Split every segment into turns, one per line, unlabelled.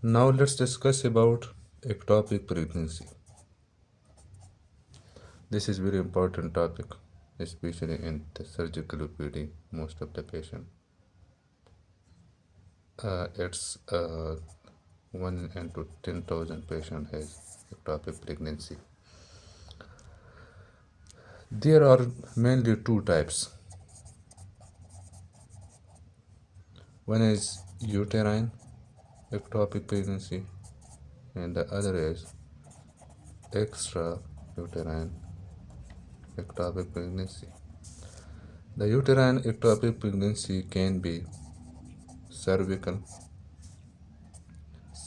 Now let's discuss about ectopic pregnancy. This is very important topic, especially in the surgical OPD. Most of the patient, it's 1 into 10,000 patient has ectopic pregnancy. There are mainly two types. One is uterine ectopic pregnancy, and the other is extrauterine ectopic pregnancy. The uterine ectopic pregnancy can be cervical,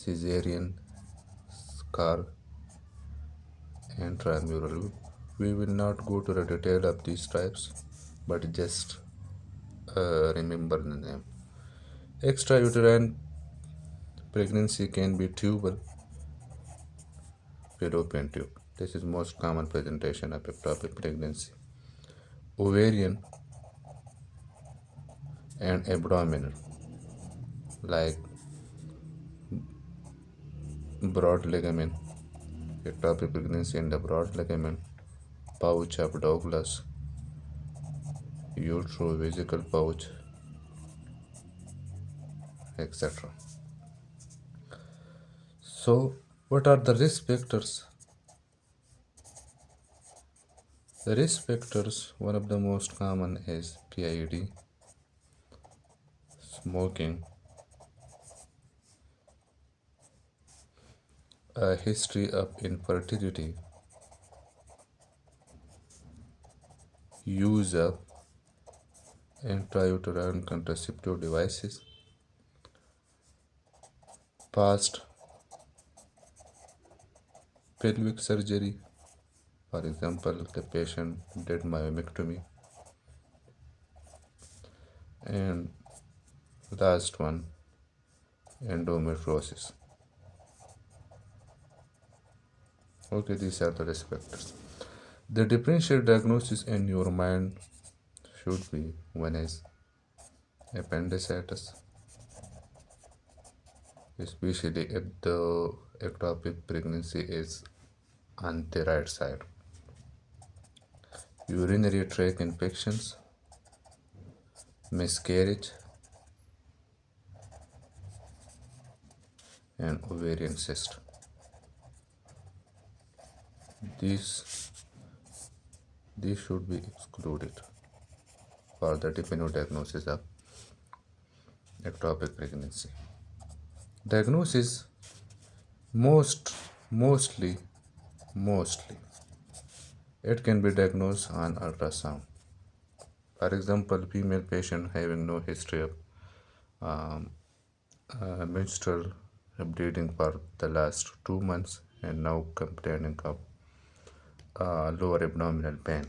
caesarean, scar, and trimural. We will not go to the detail of these types, but just remember the name. Extrauterine pregnancy can be tubal, fallopian tube. This is most common presentation of ectopic pregnancy. Ovarian and abdominal, like broad ligament, ectopic pregnancy in the broad ligament, pouch of Douglas, utero-vesical pouch, etc. So, what are the risk factors? The risk factors, one of the most common is PID, smoking, a history of infertility, use of intrauterine contraceptive devices, past pelvic surgery, for example, the patient did myomectomy, and last one, endometriosis. Okay, these are the risk factors. The differential diagnosis in your mind should be: one is appendicitis, especially if the ectopic pregnancy is on the right side; urinary tract infections, miscarriage, and ovarian cyst. These should be excluded for the definitive diagnosis of ectopic pregnancy. Diagnosis mostly it can be diagnosed on ultrasound. For example, female patient having no history of um, menstrual bleeding for the last 2 months and now complaining of lower abdominal pain.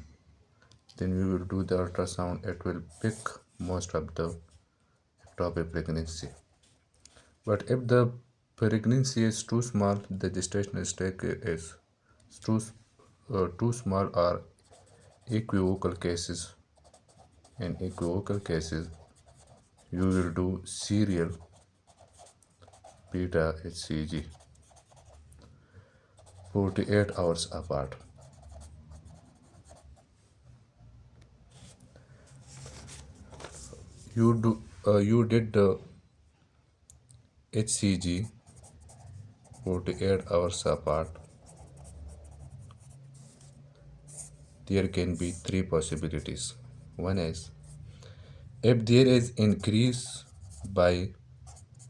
Then we will do the ultrasound. It will pick most of the ectopic pregnancy. But if the pregnancy is too small, the gestational stage is too small, or equivocal cases. In equivocal cases, you will do serial beta HCG 48 hours apart. You did the HCG 48 hours apart. There can be three possibilities. One is, if there is increase by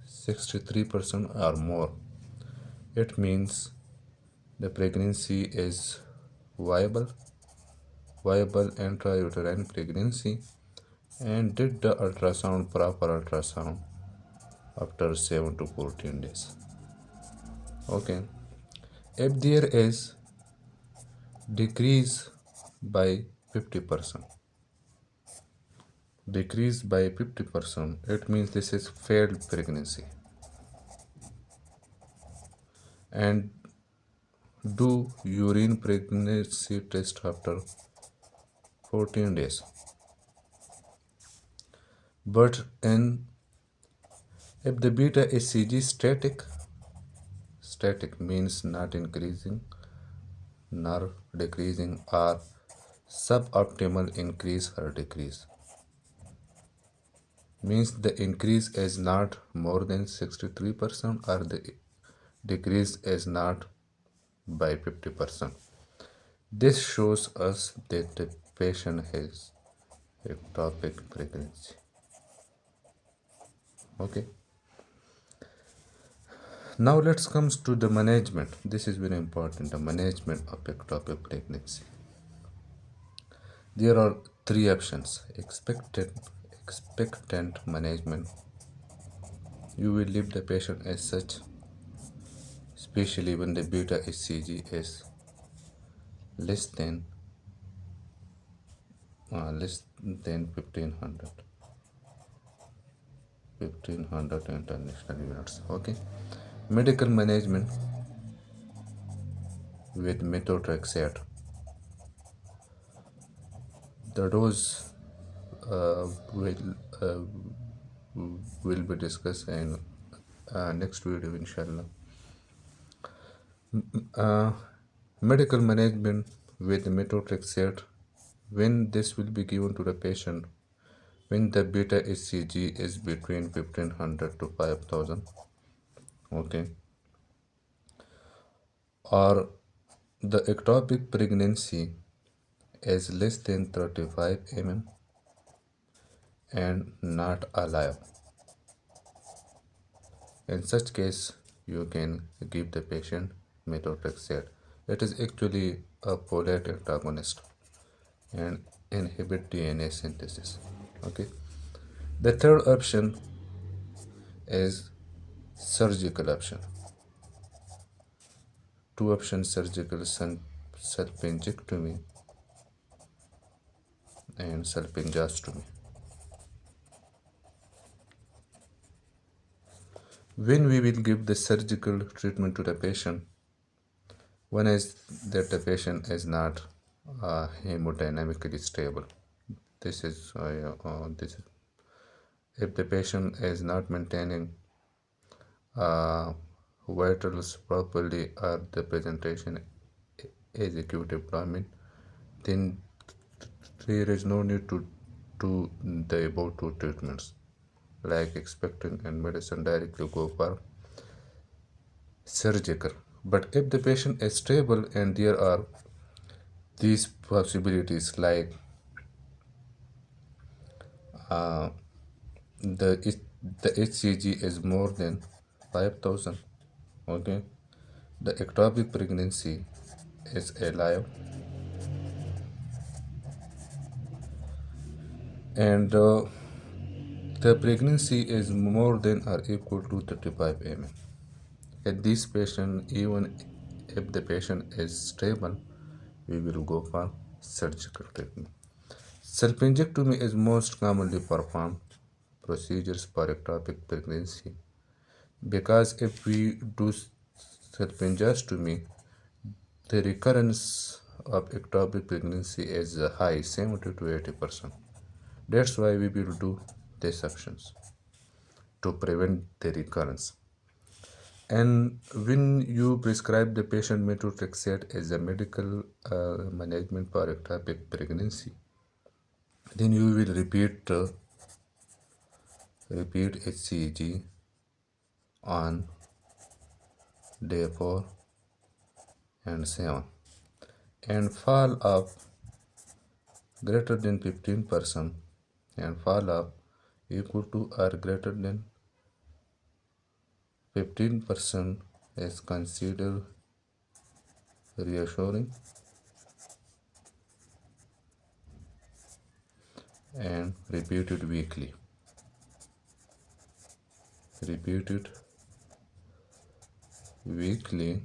63% or more, it means the pregnancy is viable intrauterine pregnancy, and did the proper ultrasound after 7 to 14 days. Okay, if there is decrease by 50%, it means this is failed pregnancy, and do urine pregnancy test after 14 days. But if the beta HCG is static, static means not increasing nor decreasing, or suboptimal increase or decrease means the increase is not more than 63% or the decrease is not by 50%. This shows us that the patient has ectopic pregnancy. Okay. Now let's come to the management. This is very important. The management of ectopic pregnancy. There are three options: expectant management. You will leave the patient as such, especially when the beta HCG is less than less than 1500 international units. Okay. Medical management with methotrexate. The dose uh, will uh, will be discussed in next video, inshallah. Uh, Medical management with methotrexate, when this will be given to the patient when the beta HCG is between 1500 to 5000, okay, or the ectopic pregnancy is less than 35 and not alive. In such case, you can give the patient methotrexate. It is actually a folate antagonist and inhibit DNA synthesis. Okay. The third option is surgical option. Two options: surgical salpingectomy and salpingostomy. When we will give the surgical treatment to the patient, one is that the patient is not hemodynamically stable. This is if the patient is not maintaining uh, vitals properly or the presentation is acute abdomen, then there is no need to do the above two treatments like expectant and medicine. Directly go for surgical. But if the patient is stable and there are these possibilities like uh, the the HCG is more than 5000, okay, the ectopic pregnancy is alive, and the pregnancy is more than or equal to 35 At this patient, even if the patient is stable, we will go for surgical treatment. Salpingectomy is most commonly performed procedures for ectopic pregnancy because if we do salpingostomy, the recurrence of ectopic pregnancy is high, 70 to 80%. That's why we will do these options to prevent the recurrence. And when you prescribe the patient methotrexate as a medical management for ectopic pregnancy, then you will repeat HCG on day 4 and 7 and fall off greater than 15% and fall off equal to or greater than 15% is considered reassuring and repeated weekly. Repeated weekly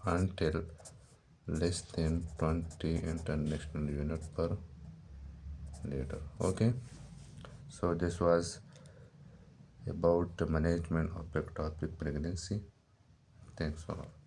until less than 20 international unit per liter. Okay, so this was about the management of ectopic pregnancy. Thanks for all.